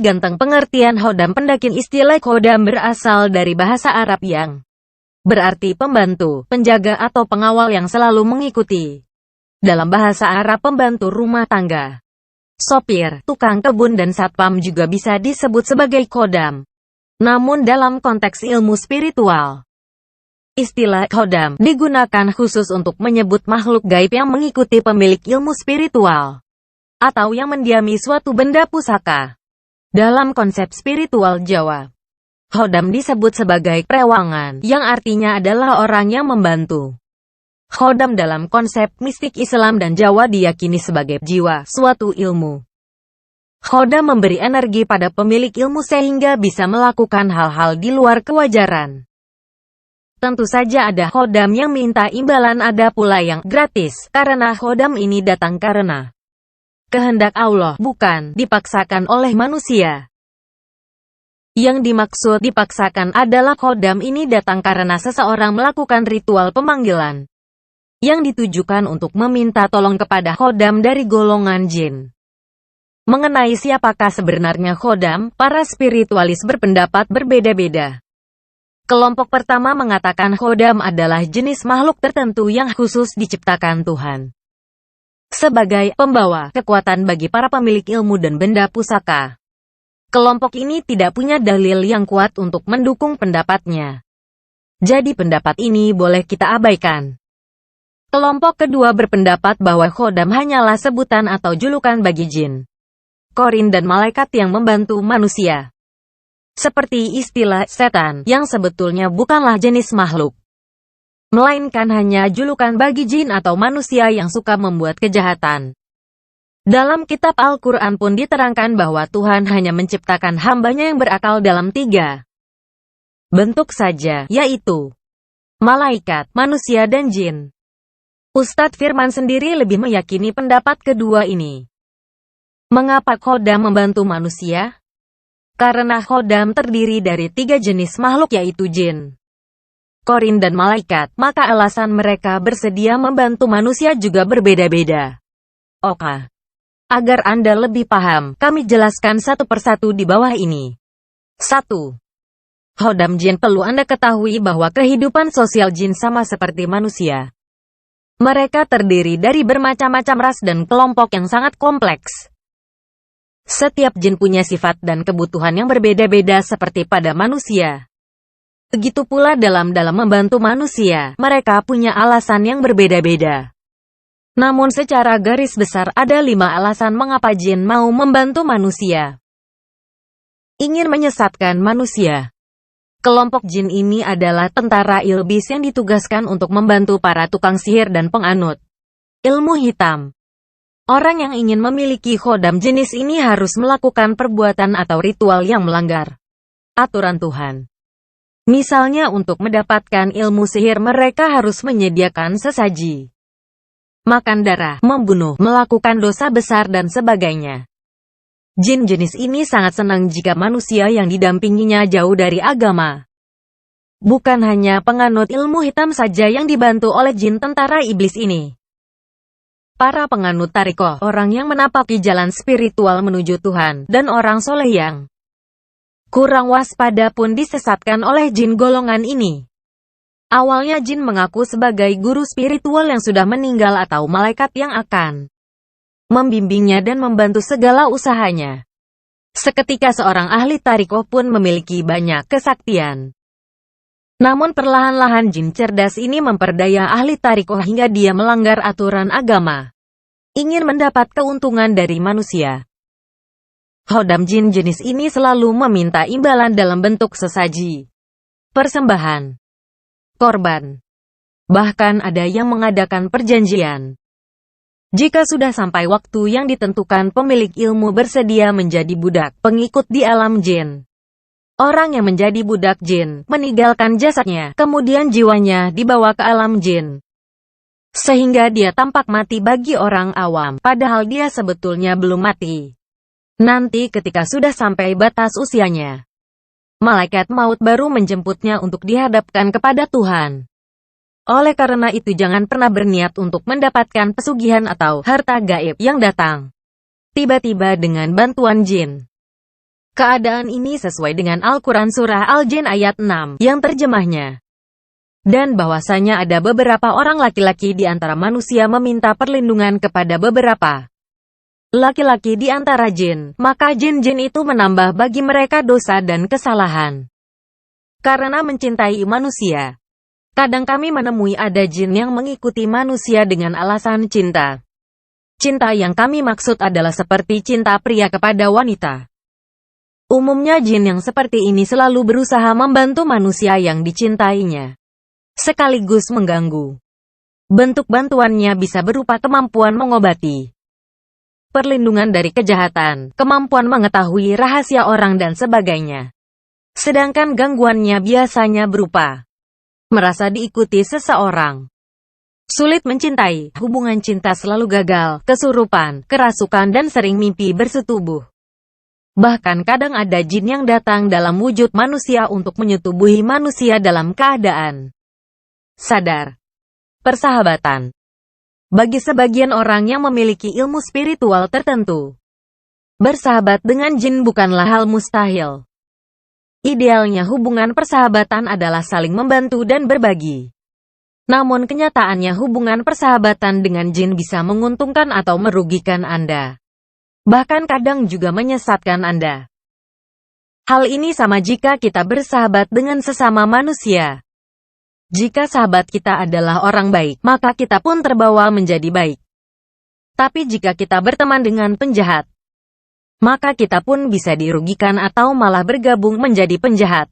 ganteng. Pengertian khodam pendakin. Istilah khodam berasal dari bahasa Arab yang berarti pembantu, penjaga atau pengawal yang selalu mengikuti. Dalam bahasa Arab, pembantu rumah tangga, sopir, tukang kebun dan satpam juga bisa disebut sebagai khodam. Namun dalam konteks ilmu spiritual, istilah khodam digunakan khusus untuk menyebut makhluk gaib yang mengikuti pemilik ilmu spiritual, atau yang mendiami suatu benda pusaka. Dalam konsep spiritual Jawa, khodam disebut sebagai perewangan, yang artinya adalah orang yang membantu. Khodam dalam konsep mistik Islam dan Jawa diyakini sebagai jiwa suatu ilmu. Khodam memberi energi pada pemilik ilmu sehingga bisa melakukan hal-hal di luar kewajaran. Tentu saja ada khodam yang minta imbalan, ada pula yang gratis, karena khodam ini datang karena kehendak Allah, bukan dipaksakan oleh manusia. Yang dimaksud dipaksakan adalah khodam ini datang karena seseorang melakukan ritual pemanggilan yang ditujukan untuk meminta tolong kepada khodam dari golongan jin. Mengenai siapakah sebenarnya khodam, para spiritualis berpendapat berbeda-beda. Kelompok pertama mengatakan khodam adalah jenis makhluk tertentu yang khusus diciptakan Tuhan sebagai pembawa kekuatan bagi para pemilik ilmu dan benda pusaka. Kelompok ini tidak punya dalil yang kuat untuk mendukung pendapatnya. Jadi pendapat ini boleh kita abaikan. Kelompok kedua berpendapat bahwa khodam hanyalah sebutan atau julukan bagi jin, korin dan malaikat yang membantu manusia. Seperti istilah setan, yang sebetulnya bukanlah jenis makhluk, melainkan hanya julukan bagi jin atau manusia yang suka membuat kejahatan. Dalam kitab Al-Quran pun diterangkan bahwa Tuhan hanya menciptakan hambanya yang berakal dalam 3 bentuk saja, yaitu malaikat, manusia dan jin. Ustadz Firman sendiri lebih meyakini pendapat kedua ini. Mengapa khodam membantu manusia? Karena khodam terdiri dari 3 jenis makhluk, yaitu jin, korin dan malaikat, maka alasan mereka bersedia membantu manusia juga berbeda-beda. Oke. Agar Anda lebih paham, kami jelaskan satu persatu di bawah ini. 1. Khodam jin. Perlu Anda ketahui bahwa kehidupan sosial jin sama seperti manusia. Mereka terdiri dari bermacam-macam ras dan kelompok yang sangat kompleks. Setiap jin punya sifat dan kebutuhan yang berbeda-beda seperti pada manusia. Begitu pula dalam membantu manusia, mereka punya alasan yang berbeda-beda. Namun secara garis besar ada 5 alasan mengapa jin mau membantu manusia. Ingin menyesatkan manusia. Kelompok jin ini adalah tentara iblis yang ditugaskan untuk membantu para tukang sihir dan penganut ilmu hitam. Orang yang ingin memiliki khodam jenis ini harus melakukan perbuatan atau ritual yang melanggar aturan Tuhan. Misalnya untuk mendapatkan ilmu sihir mereka harus menyediakan sesaji, makan darah, membunuh, melakukan dosa besar dan sebagainya. Jin jenis ini sangat senang jika manusia yang didampinginya jauh dari agama. Bukan hanya penganut ilmu hitam saja yang dibantu oleh jin tentara iblis ini. Para penganut tarikoh, orang yang menapaki jalan spiritual menuju Tuhan, dan orang soleh yang kurang waspada pun disesatkan oleh jin golongan ini. Awalnya jin mengaku sebagai guru spiritual yang sudah meninggal atau malaikat yang akan membimbingnya dan membantu segala usahanya. Seketika seorang ahli tarikoh pun memiliki banyak kesaktian. Namun perlahan-lahan jin cerdas ini memperdaya ahli tarikoh hingga dia melanggar aturan agama, ingin mendapat keuntungan dari manusia. Khodam jin jenis ini selalu meminta imbalan dalam bentuk sesaji, persembahan, korban. Bahkan ada yang mengadakan perjanjian. Jika sudah sampai waktu yang ditentukan, pemilik ilmu bersedia menjadi budak pengikut di alam jin. Orang yang menjadi budak jin meninggalkan jasadnya, kemudian jiwanya dibawa ke alam jin. Sehingga dia tampak mati bagi orang awam, padahal dia sebetulnya belum mati. Nanti ketika sudah sampai batas usianya, malaikat maut baru menjemputnya untuk dihadapkan kepada Tuhan. Oleh karena itu jangan pernah berniat untuk mendapatkan pesugihan atau harta gaib yang datang tiba-tiba dengan bantuan jin. Keadaan ini sesuai dengan Al-Quran Surah Al-Jin ayat 6, yang terjemahnya. Dan bahwasanya ada beberapa orang laki-laki di antara manusia meminta perlindungan kepada beberapa laki-laki di antara jin, maka jin-jin itu menambah bagi mereka dosa dan kesalahan. Karena mencintai manusia, kadang kami menemui ada jin yang mengikuti manusia dengan alasan cinta. Cinta yang kami maksud adalah seperti cinta pria kepada wanita. Umumnya jin yang seperti ini selalu berusaha membantu manusia yang dicintainya, sekaligus mengganggu. Bentuk bantuannya bisa berupa kemampuan mengobati, perlindungan dari kejahatan, kemampuan mengetahui rahasia orang dan sebagainya. Sedangkan gangguannya biasanya berupa merasa diikuti seseorang, sulit mencintai, hubungan cinta selalu gagal, kesurupan, kerasukan dan sering mimpi bersetubuh. Bahkan kadang ada jin yang datang dalam wujud manusia untuk menyetubuhi manusia dalam keadaan sadar. Persahabatan. Bagi sebagian orang yang memiliki ilmu spiritual tertentu, bersahabat dengan jin bukanlah hal mustahil. Idealnya hubungan persahabatan adalah saling membantu dan berbagi. Namun kenyataannya hubungan persahabatan dengan jin bisa menguntungkan atau merugikan Anda. Bahkan kadang juga menyesatkan Anda. Hal ini sama jika kita bersahabat dengan sesama manusia. Jika sahabat kita adalah orang baik, maka kita pun terbawa menjadi baik. Tapi jika kita berteman dengan penjahat, maka kita pun bisa dirugikan atau malah bergabung menjadi penjahat.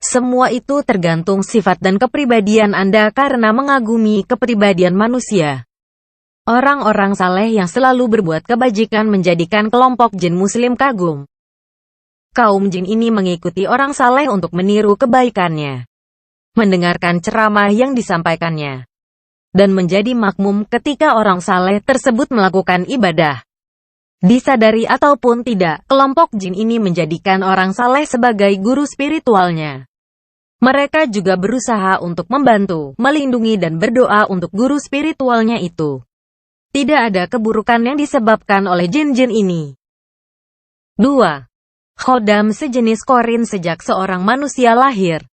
Semua itu tergantung sifat dan kepribadian Anda karena mengagumi kepribadian manusia. Orang-orang saleh yang selalu berbuat kebajikan menjadikan kelompok jin muslim kagum. Kaum jin ini mengikuti orang saleh untuk meniru kebaikannya, mendengarkan ceramah yang disampaikannya, dan menjadi makmum ketika orang saleh tersebut melakukan ibadah. Disadari ataupun tidak, kelompok jin ini menjadikan orang saleh sebagai guru spiritualnya. Mereka juga berusaha untuk membantu, melindungi dan berdoa untuk guru spiritualnya itu. Tidak ada keburukan yang disebabkan oleh jin-jin ini. 2. Khodam sejenis korin. Sejak seorang manusia lahir,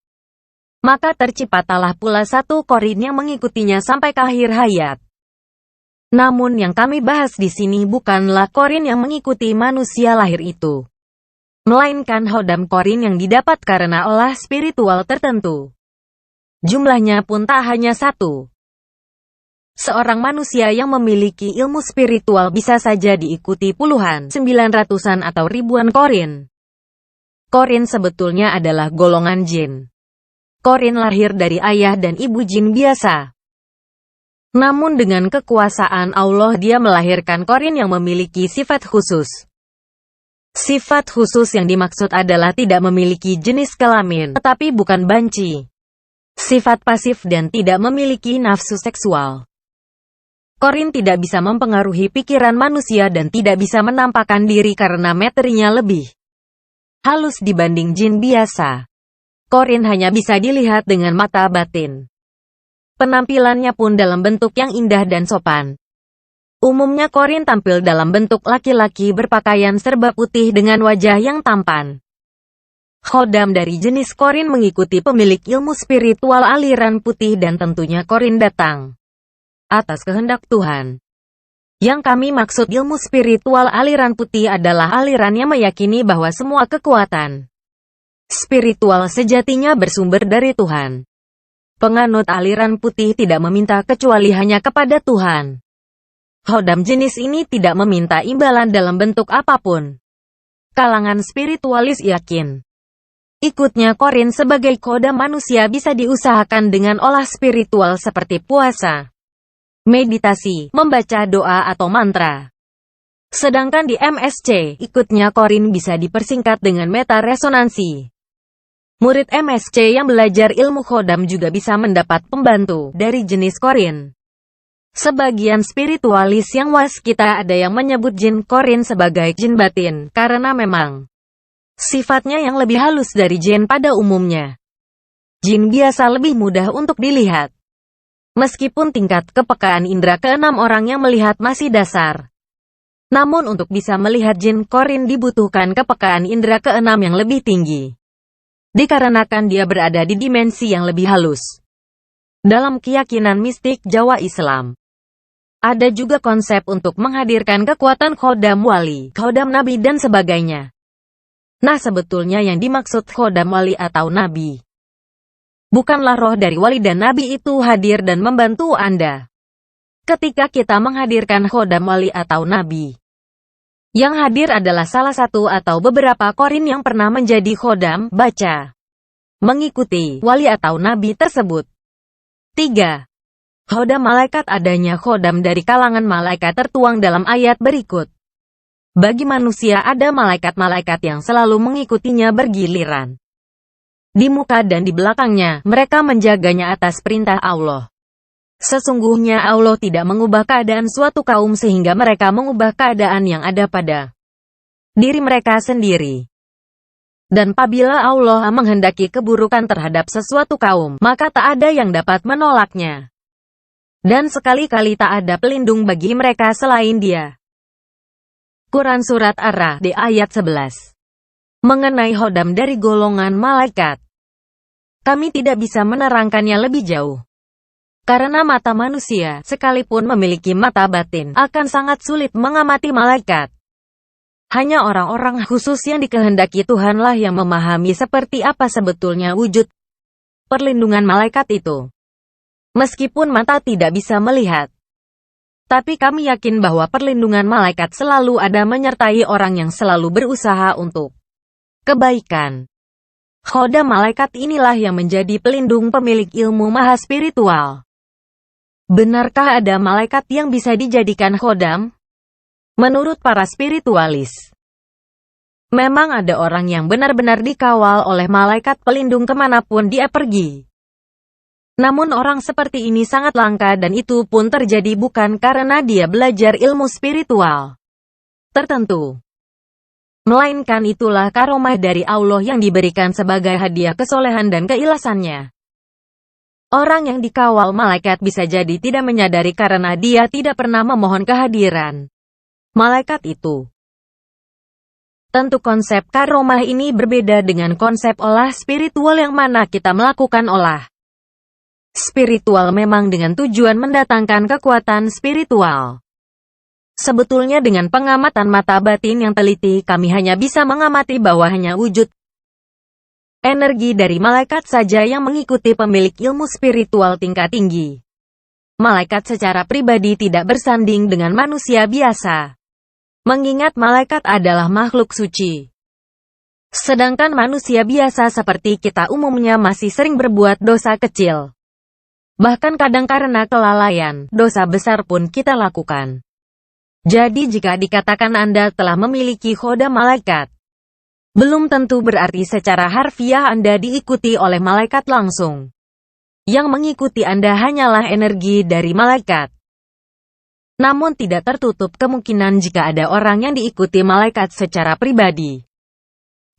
maka terciptalah pula satu korin yang mengikutinya sampai ke akhir hayat. Namun yang kami bahas di sini bukanlah korin yang mengikuti manusia lahir itu, melainkan khodam korin yang didapat karena olah spiritual tertentu. Jumlahnya pun tak hanya satu. Seorang manusia yang memiliki ilmu spiritual bisa saja diikuti puluhan, 900-an atau ribuan korin. Korin sebetulnya adalah golongan jin. Korin lahir dari ayah dan ibu jin biasa. Namun dengan kekuasaan Allah dia melahirkan korin yang memiliki sifat khusus. Sifat khusus yang dimaksud adalah tidak memiliki jenis kelamin, tetapi bukan banci. Sifat pasif dan tidak memiliki nafsu seksual. Korin tidak bisa mempengaruhi pikiran manusia dan tidak bisa menampakkan diri karena materinya lebih halus dibanding jin biasa. Korin hanya bisa dilihat dengan mata batin. Penampilannya pun dalam bentuk yang indah dan sopan. Umumnya korin tampil dalam bentuk laki-laki berpakaian serba putih dengan wajah yang tampan. Khodam dari jenis korin mengikuti pemilik ilmu spiritual aliran putih dan tentunya korin datang atas kehendak Tuhan. Yang kami maksud ilmu spiritual aliran putih adalah aliran yang meyakini bahwa semua kekuatan spiritual sejatinya bersumber dari Tuhan. Penganut aliran putih tidak meminta kecuali hanya kepada Tuhan. Khodam jenis ini tidak meminta imbalan dalam bentuk apapun. Kalangan spiritualis yakin ikutnya korin sebagai khodam manusia bisa diusahakan dengan olah spiritual seperti puasa, meditasi, membaca doa atau mantra. Sedangkan di MSC, ikutnya korin bisa dipersingkat dengan meta resonansi. Murid MSC yang belajar ilmu khodam juga bisa mendapat pembantu dari jenis korin. Sebagian spiritualis yang waskita ada yang menyebut jin korin sebagai jin batin, karena memang sifatnya yang lebih halus dari jin pada umumnya. Jin biasa lebih mudah untuk dilihat. Meskipun tingkat kepekaan indera keenam orang yang melihat masih dasar. Namun untuk bisa melihat jin korin dibutuhkan kepekaan indera keenam yang lebih tinggi. Dikarenakan dia berada di dimensi yang lebih halus. Dalam keyakinan mistik Jawa Islam, ada juga konsep untuk menghadirkan kekuatan khodam wali, khodam nabi dan sebagainya. Nah, sebetulnya yang dimaksud khodam wali atau nabi, bukanlah roh dari wali dan nabi itu hadir dan membantu Anda. Ketika kita menghadirkan khodam wali atau nabi, yang hadir adalah salah satu atau beberapa korin yang pernah menjadi khodam, baca, mengikuti wali atau nabi tersebut. 3. Khodam malaikat. Adanya khodam dari kalangan malaikat tertuang dalam ayat berikut. Bagi manusia ada malaikat-malaikat yang selalu mengikutinya bergiliran. Di muka dan di belakangnya, mereka menjaganya atas perintah Allah. Sesungguhnya Allah tidak mengubah keadaan suatu kaum sehingga mereka mengubah keadaan yang ada pada diri mereka sendiri. Dan apabila Allah menghendaki keburukan terhadap sesuatu kaum, maka tak ada yang dapat menolaknya. Dan sekali-kali tak ada pelindung bagi mereka selain Dia. Quran Surat Ar-Ra'd ayat 11. Mengenai khodam dari golongan malaikat, kami tidak bisa menerangkannya lebih jauh. Karena mata manusia, sekalipun memiliki mata batin, akan sangat sulit mengamati malaikat. Hanya orang-orang khusus yang dikehendaki Tuhanlah yang memahami seperti apa sebetulnya wujud perlindungan malaikat itu. Meskipun mata tidak bisa melihat, tapi kami yakin bahwa perlindungan malaikat selalu ada menyertai orang yang selalu berusaha untuk kebaikan. Khodam malaikat inilah yang menjadi pelindung pemilik ilmu maha spiritual. Benarkah ada malaikat yang bisa dijadikan khodam? Menurut para spiritualis, memang ada orang yang benar-benar dikawal oleh malaikat pelindung kemanapun dia pergi. Namun orang seperti ini sangat langka dan itu pun terjadi bukan karena dia belajar ilmu spiritual tertentu, melainkan itulah karomah dari Allah yang diberikan sebagai hadiah kesolehan dan keilasannya. Orang yang dikawal malaikat bisa jadi tidak menyadari karena dia tidak pernah memohon kehadiran malaikat itu. Tentu konsep karomah ini berbeda dengan konsep olah spiritual yang mana kita melakukan olah spiritual memang dengan tujuan mendatangkan kekuatan spiritual. Sebetulnya dengan pengamatan mata batin yang teliti kami hanya bisa mengamati bahwa hanya wujud energi dari malaikat saja yang mengikuti pemilik ilmu spiritual tingkat tinggi. Malaikat secara pribadi tidak bersanding dengan manusia biasa. Mengingat malaikat adalah makhluk suci. Sedangkan manusia biasa seperti kita umumnya masih sering berbuat dosa kecil. Bahkan kadang karena kelalaian, dosa besar pun kita lakukan. Jadi jika dikatakan Anda telah memiliki khodam malaikat, belum tentu berarti secara harfiah Anda diikuti oleh malaikat langsung. Yang mengikuti Anda hanyalah energi dari malaikat. Namun tidak tertutup kemungkinan jika ada orang yang diikuti malaikat secara pribadi.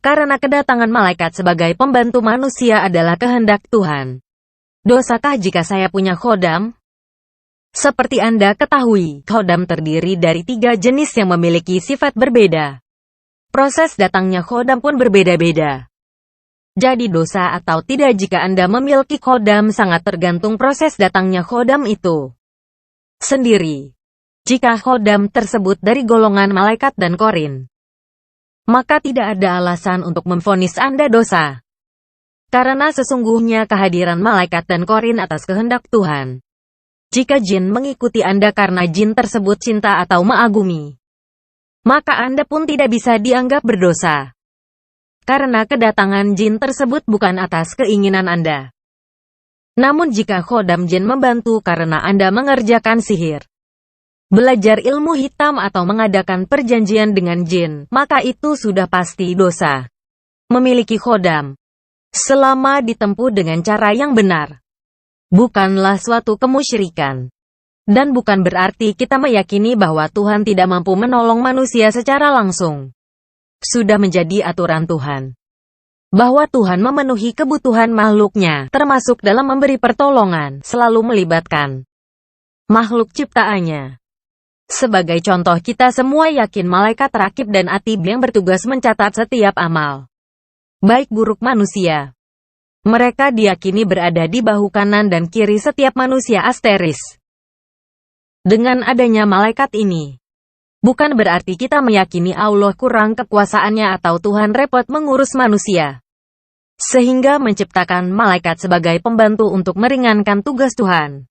Karena kedatangan malaikat sebagai pembantu manusia adalah kehendak Tuhan. Dosakah jika saya punya khodam? Seperti Anda ketahui, khodam terdiri dari 3 jenis yang memiliki sifat berbeda. Proses datangnya khodam pun berbeda-beda. Jadi dosa atau tidak jika Anda memiliki khodam sangat tergantung proses datangnya khodam itu sendiri. Jika khodam tersebut dari golongan malaikat dan korin, maka tidak ada alasan untuk memvonis Anda dosa. Karena sesungguhnya kehadiran malaikat dan korin atas kehendak Tuhan. Jika jin mengikuti Anda karena jin tersebut cinta atau mengagumi, maka Anda pun tidak bisa dianggap berdosa. Karena kedatangan jin tersebut bukan atas keinginan Anda. Namun jika khodam jin membantu karena Anda mengerjakan sihir, belajar ilmu hitam atau mengadakan perjanjian dengan jin, maka itu sudah pasti dosa. Memiliki khodam, selama ditempuh dengan cara yang benar, bukanlah suatu kemusyrikan. Dan bukan berarti kita meyakini bahwa Tuhan tidak mampu menolong manusia secara langsung. Sudah menjadi aturan Tuhan bahwa Tuhan memenuhi kebutuhan makhluknya, termasuk dalam memberi pertolongan, selalu melibatkan makhluk ciptaannya. Sebagai contoh, kita semua yakin malaikat rakib dan atid yang bertugas mencatat setiap amal baik buruk manusia. Mereka diyakini berada di bahu kanan dan kiri setiap manusia asteris. Dengan adanya malaikat ini, bukan berarti kita meyakini Allah kurang kekuasaannya atau Tuhan repot mengurus manusia, sehingga menciptakan malaikat sebagai pembantu untuk meringankan tugas Tuhan.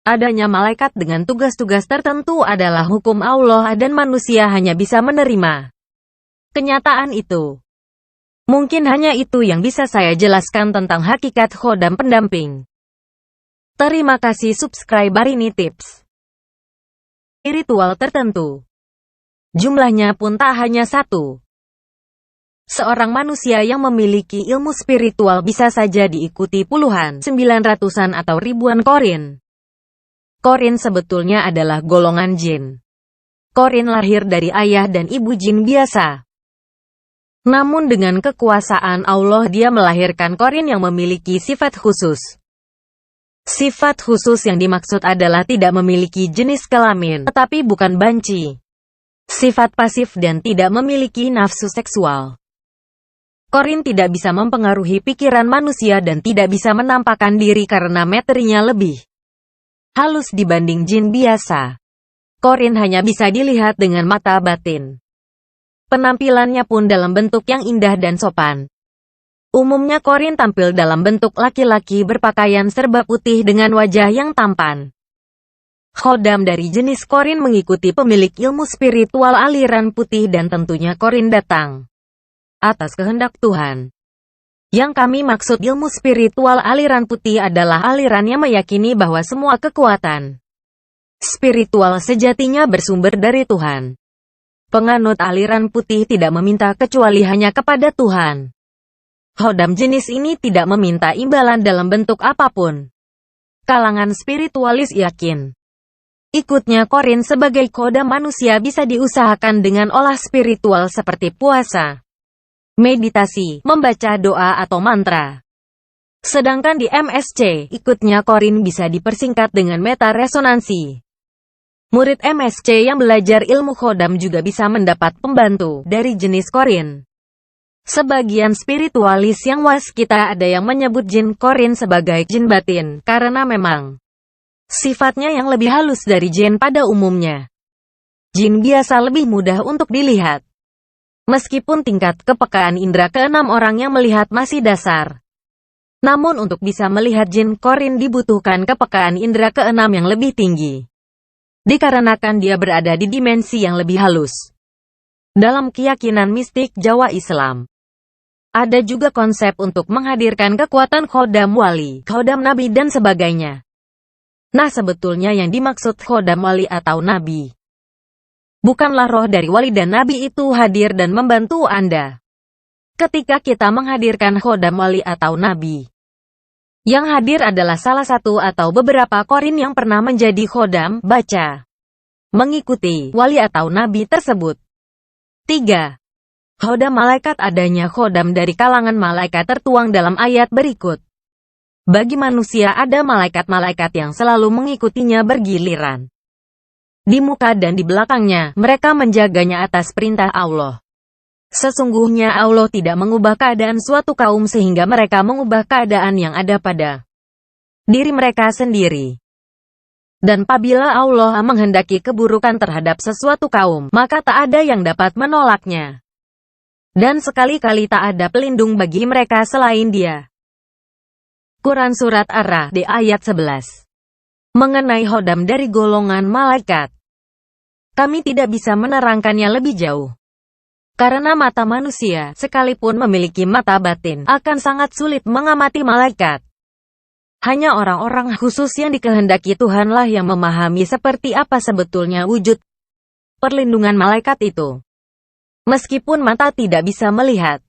Adanya malaikat dengan tugas-tugas tertentu adalah hukum Allah dan manusia hanya bisa menerima kenyataan itu. Mungkin hanya itu yang bisa saya jelaskan tentang hakikat khodam pendamping. Terima kasih. Subscribe ini tips ritual tertentu. Jumlahnya pun tak hanya satu. Seorang manusia yang memiliki ilmu spiritual bisa saja diikuti puluhan, 900-an atau ribuan korin. Korin sebetulnya adalah golongan jin. Korin lahir dari ayah dan ibu jin biasa. Namun dengan kekuasaan Allah dia melahirkan korin yang memiliki sifat khusus. Sifat khusus yang dimaksud adalah tidak memiliki jenis kelamin, tetapi bukan banci. Sifat pasif dan tidak memiliki nafsu seksual. Korin tidak bisa mempengaruhi pikiran manusia dan tidak bisa menampakkan diri karena materinya lebih halus dibanding jin biasa. Korin hanya bisa dilihat dengan mata batin. Penampilannya pun dalam bentuk yang indah dan sopan. Umumnya korin tampil dalam bentuk laki-laki berpakaian serba putih dengan wajah yang tampan. Khodam dari jenis korin mengikuti pemilik ilmu spiritual aliran putih dan tentunya korin datang atas kehendak Tuhan. Yang kami maksud ilmu spiritual aliran putih adalah aliran yang meyakini bahwa semua kekuatan spiritual sejatinya bersumber dari Tuhan. Penganut aliran putih tidak meminta kecuali hanya kepada Tuhan. Khodam jenis ini tidak meminta imbalan dalam bentuk apapun. Kalangan spiritualis yakin ikutnya korin sebagai khodam manusia bisa diusahakan dengan olah spiritual seperti puasa, meditasi, membaca doa atau mantra. Sedangkan di MSC, ikutnya korin bisa dipersingkat dengan meta resonansi. Murid MSC yang belajar ilmu khodam juga bisa mendapat pembantu dari jenis korin. Sebagian spiritualis yang waskita ada yang menyebut jin korin sebagai jin batin, karena memang sifatnya yang lebih halus dari jin pada umumnya. Jin biasa lebih mudah untuk dilihat. Meskipun tingkat kepekaan indera keenam orang yang melihat masih dasar. Namun untuk bisa melihat jin korin dibutuhkan kepekaan indera keenam yang lebih tinggi. Dikarenakan dia berada di dimensi yang lebih halus. Dalam keyakinan mistik Jawa Islam, ada juga konsep untuk menghadirkan kekuatan khodam wali, khodam nabi dan sebagainya. Nah sebetulnya yang dimaksud khodam wali atau nabi, bukanlah roh dari wali dan nabi itu hadir dan membantu Anda. Ketika kita menghadirkan khodam wali atau nabi, yang hadir adalah salah satu atau beberapa korin yang pernah menjadi khodam, baca, mengikuti, wali atau nabi tersebut. 3. Khodam malaikat. Adanya khodam dari kalangan malaikat tertuang dalam ayat berikut. Bagi manusia ada malaikat-malaikat yang selalu mengikutinya bergiliran. Di muka dan di belakangnya, mereka menjaganya atas perintah Allah. Sesungguhnya Allah tidak mengubah keadaan suatu kaum sehingga mereka mengubah keadaan yang ada pada diri mereka sendiri. Dan apabila Allah menghendaki keburukan terhadap sesuatu kaum, maka tak ada yang dapat menolaknya. Dan sekali-kali tak ada pelindung bagi mereka selain Dia. Quran Surat Ar-Ra'd ayat 11. Mengenai khodam dari golongan malaikat, kami tidak bisa menerangkannya lebih jauh. Karena mata manusia, sekalipun memiliki mata batin, akan sangat sulit mengamati malaikat. Hanya orang-orang khusus yang dikehendaki Tuhanlah yang memahami seperti apa sebetulnya wujud perlindungan malaikat itu. Meskipun mata tidak bisa melihat,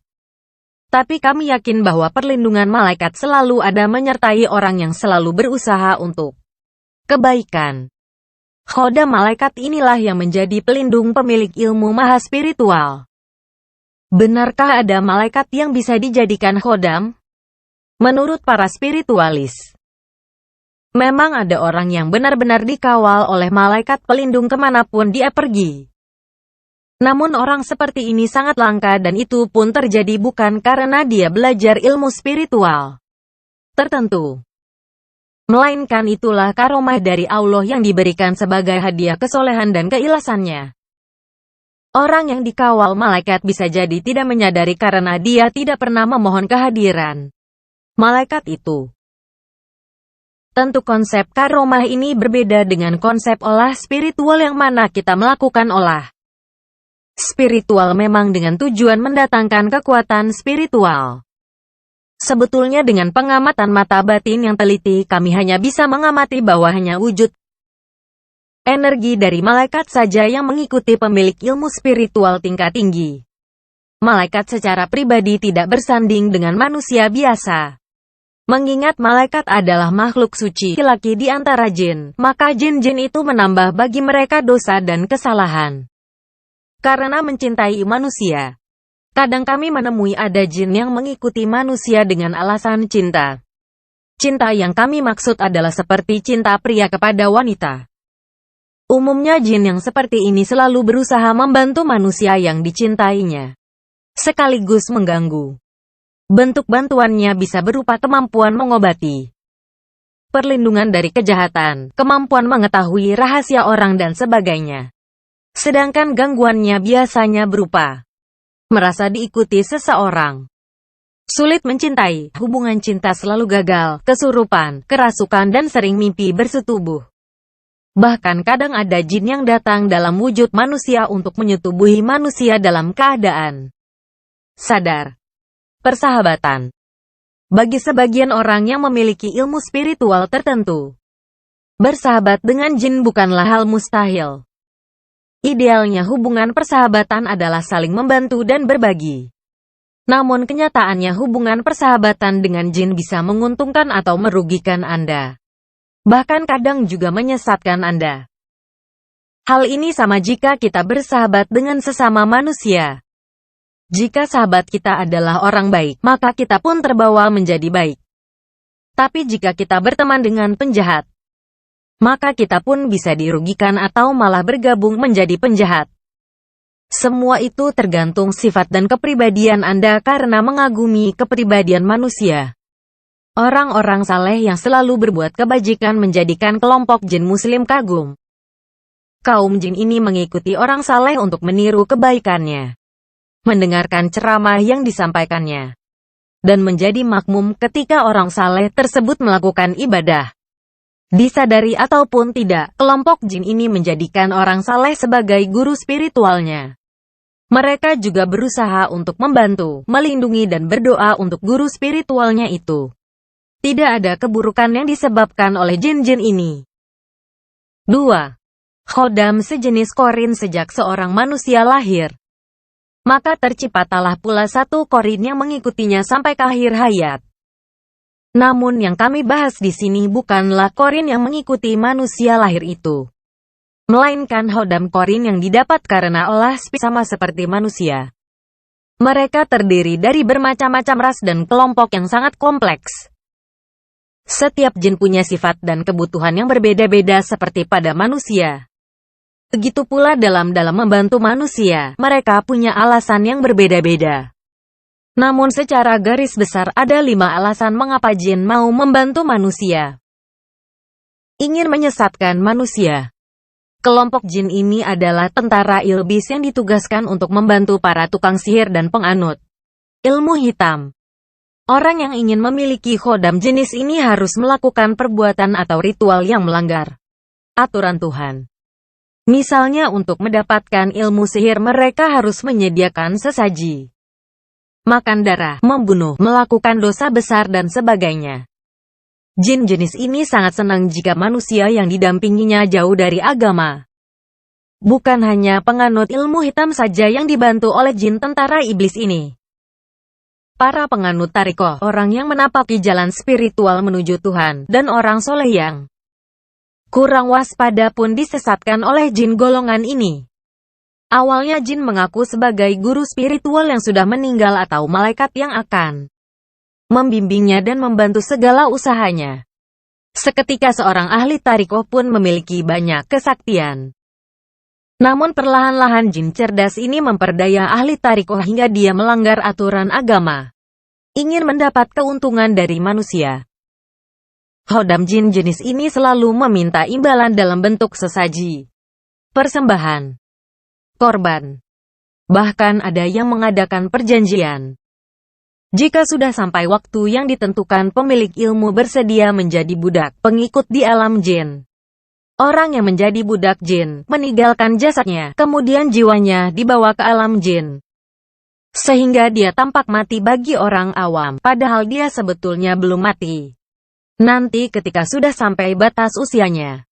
tapi kami yakin bahwa perlindungan malaikat selalu ada menyertai orang yang selalu berusaha untuk kebaikan. Khodam malaikat inilah yang menjadi pelindung pemilik ilmu maha spiritual. Benarkah ada malaikat yang bisa dijadikan khodam? Menurut para spiritualis, Memang ada orang yang benar-benar dikawal oleh malaikat pelindung kemanapun dia pergi. Namun orang seperti ini sangat langka dan itu pun terjadi bukan karena dia belajar ilmu spiritual tertentu. Melainkan itulah karomah dari Allah yang diberikan sebagai hadiah kesolehan dan keikhlasannya. Orang yang dikawal malaikat bisa jadi tidak menyadari karena dia tidak pernah memohon kehadiran malaikat itu. Tentu konsep karomah ini berbeda dengan konsep olah spiritual yang mana kita melakukan olah spiritual memang dengan tujuan mendatangkan kekuatan spiritual. Sebetulnya dengan pengamatan mata batin yang teliti kami hanya bisa mengamati bahwa hanya wujud energi dari malaikat saja yang mengikuti pemilik ilmu spiritual tingkat tinggi. Malaikat secara pribadi tidak bersanding dengan manusia biasa. Mengingat malaikat adalah makhluk suci laki-laki di antara jin, maka jin-jin itu menambah bagi mereka dosa dan kesalahan. Karena mencintai manusia, kadang kami menemui ada jin yang mengikuti manusia dengan alasan cinta. Cinta yang kami maksud adalah seperti cinta pria kepada wanita. Umumnya jin yang seperti ini selalu berusaha membantu manusia yang dicintainya, sekaligus mengganggu. Bentuk bantuannya bisa berupa kemampuan mengobati, perlindungan dari kejahatan, kemampuan mengetahui rahasia orang dan sebagainya. Sedangkan gangguannya biasanya berupa merasa diikuti seseorang, sulit mencintai, hubungan cinta selalu gagal, kesurupan, kerasukan dan sering mimpi bersetubuh. Bahkan kadang ada jin yang datang dalam wujud manusia untuk menyetubuhi manusia dalam keadaan sadar. Persahabatan. Bagi sebagian orang yang memiliki ilmu spiritual tertentu, bersahabat dengan jin bukanlah hal mustahil. Idealnya hubungan persahabatan adalah saling membantu dan berbagi. Namun kenyataannya hubungan persahabatan dengan jin bisa menguntungkan atau merugikan Anda. Bahkan kadang juga menyesatkan Anda. Hal ini sama jika kita bersahabat dengan sesama manusia. Jika sahabat kita adalah orang baik, maka kita pun terbawa menjadi baik. Tapi jika kita berteman dengan penjahat, maka kita pun bisa dirugikan atau malah bergabung menjadi penjahat. Semua itu tergantung sifat dan kepribadian Anda karena mengagumi kepribadian manusia. Orang-orang saleh yang selalu berbuat kebajikan menjadikan kelompok jin muslim kagum. Kaum jin ini mengikuti orang saleh untuk meniru kebaikannya, mendengarkan ceramah yang disampaikannya, dan menjadi makmum ketika orang saleh tersebut melakukan ibadah. Disadari ataupun tidak, kelompok jin ini menjadikan orang saleh sebagai guru spiritualnya. Mereka juga berusaha untuk membantu, melindungi dan berdoa untuk guru spiritualnya itu. Tidak ada keburukan yang disebabkan oleh jin-jin ini. 2. Khodam sejenis korin. Sejak seorang manusia lahir, maka terciptalah pula satu korin yang mengikutinya sampai ke akhir hayat. Namun yang kami bahas di sini bukanlah korin yang mengikuti manusia lahir itu, melainkan khodam korin yang didapat karena olah sama seperti manusia. Mereka terdiri dari bermacam-macam ras dan kelompok yang sangat kompleks. Setiap jin punya sifat dan kebutuhan yang berbeda-beda seperti pada manusia. Begitu pula dalam membantu manusia, mereka punya alasan yang berbeda-beda. Namun secara garis besar ada 5 alasan mengapa jin mau membantu manusia. Ingin menyesatkan manusia. Kelompok jin ini adalah tentara ilbis yang ditugaskan untuk membantu para tukang sihir dan penganut ilmu hitam. Orang yang ingin memiliki khodam jenis ini harus melakukan perbuatan atau ritual yang melanggar aturan Tuhan. Misalnya untuk mendapatkan ilmu sihir mereka harus menyediakan sesaji, makan darah, membunuh, melakukan dosa besar dan sebagainya. Jin jenis ini sangat senang jika manusia yang didampinginya jauh dari agama. Bukan hanya penganut ilmu hitam saja yang dibantu oleh jin tentara iblis ini. Para penganut tarikoh, orang yang menapaki jalan spiritual menuju Tuhan, dan orang soleh yang kurang waspada pun disesatkan oleh jin golongan ini. Awalnya jin mengaku sebagai guru spiritual yang sudah meninggal atau malaikat yang akan membimbingnya dan membantu segala usahanya. Seketika seorang ahli tarikoh pun memiliki banyak kesaktian. Namun perlahan-lahan jin cerdas ini memperdaya ahli tarikoh hingga dia melanggar aturan agama. Ingin mendapat keuntungan dari manusia. Khodam jin jenis ini selalu meminta imbalan dalam bentuk sesaji, persembahan, korban. Bahkan ada yang mengadakan perjanjian. Jika sudah sampai waktu yang ditentukan, pemilik ilmu bersedia menjadi budak pengikut di alam jin. Orang yang menjadi budak jin meninggalkan jasadnya, kemudian jiwanya dibawa ke alam jin. Sehingga dia tampak mati bagi orang awam, padahal dia sebetulnya belum mati. Nanti ketika sudah sampai batas usianya,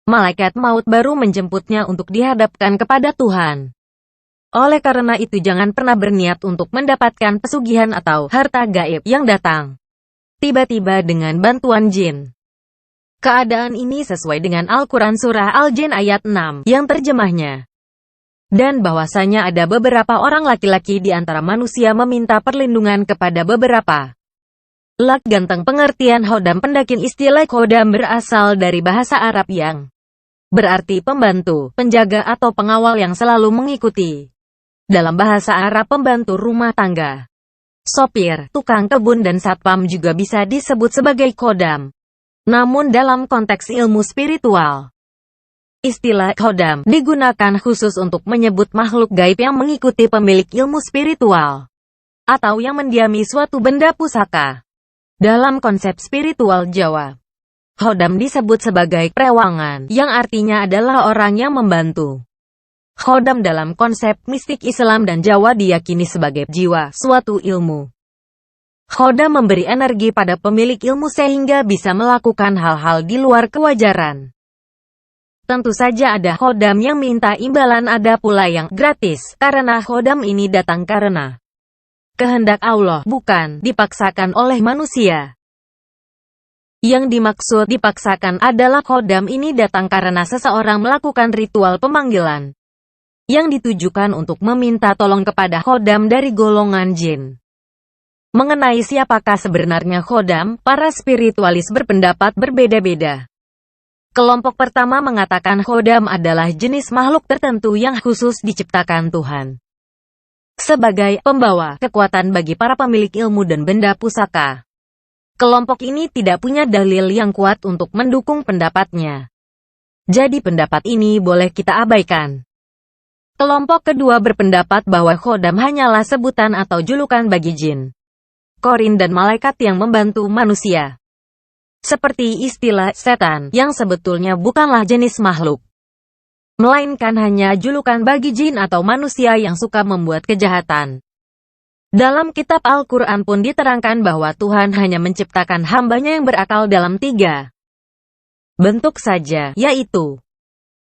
malaikat maut baru menjemputnya untuk dihadapkan kepada Tuhan. Oleh karena itu jangan pernah berniat untuk mendapatkan pesugihan atau harta gaib yang datang tiba-tiba dengan bantuan jin. Keadaan ini sesuai dengan Al-Quran Surah Al-Jin ayat 6 yang terjemahnya. Dan bahwasanya ada beberapa orang laki-laki di antara manusia meminta perlindungan kepada beberapa laki ganteng. Pengertian khodam pendakin. Istilah khodam berasal dari bahasa Arab yang berarti pembantu, penjaga atau pengawal yang selalu mengikuti. Dalam bahasa Arab, pembantu rumah tangga, sopir, tukang kebun dan satpam juga bisa disebut sebagai khodam. Namun dalam konteks ilmu spiritual, istilah khodam digunakan khusus untuk menyebut makhluk gaib yang mengikuti pemilik ilmu spiritual, atau yang mendiami suatu benda pusaka. Dalam konsep spiritual Jawa, khodam disebut sebagai perewangan, yang artinya adalah orang yang membantu. Khodam dalam konsep mistik Islam dan Jawa diyakini sebagai jiwa suatu ilmu. Khodam memberi energi pada pemilik ilmu sehingga bisa melakukan hal-hal di luar kewajaran. Tentu saja ada khodam yang minta imbalan, ada pula yang gratis, karena khodam ini datang karena kehendak Allah, bukan dipaksakan oleh manusia. Yang dimaksud dipaksakan adalah khodam ini datang karena seseorang melakukan ritual pemanggilan yang ditujukan untuk meminta tolong kepada khodam dari golongan jin. Mengenai siapakah sebenarnya khodam, para spiritualis berpendapat berbeda-beda. Kelompok pertama mengatakan khodam adalah jenis makhluk tertentu yang khusus diciptakan Tuhan sebagai pembawa kekuatan bagi para pemilik ilmu dan benda pusaka. Kelompok ini tidak punya dalil yang kuat untuk mendukung pendapatnya. Jadi pendapat ini boleh kita abaikan. Kelompok kedua berpendapat bahwa khodam hanyalah sebutan atau julukan bagi jin, korin dan malaikat yang membantu manusia. Seperti istilah setan, yang sebetulnya bukanlah jenis makhluk, melainkan hanya julukan bagi jin atau manusia yang suka membuat kejahatan. Dalam kitab Al-Quran pun diterangkan bahwa Tuhan hanya menciptakan hambanya yang berakal dalam 3 bentuk saja, yaitu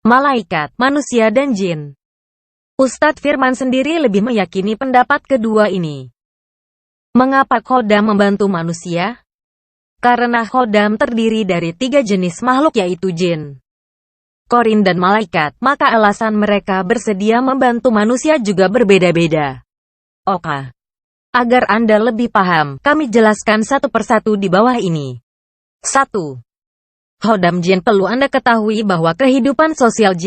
malaikat, manusia dan jin. Ustadz Firman sendiri lebih meyakini pendapat kedua ini. Mengapa khodam membantu manusia? Karena khodam terdiri dari 3 jenis makhluk, yaitu jin, korin dan malaikat, maka alasan mereka bersedia membantu manusia juga berbeda-beda. Oke. Agar Anda lebih paham, kami jelaskan satu persatu di bawah ini. 1. Khodam jin. Perlu Anda ketahui bahwa kehidupan sosial jin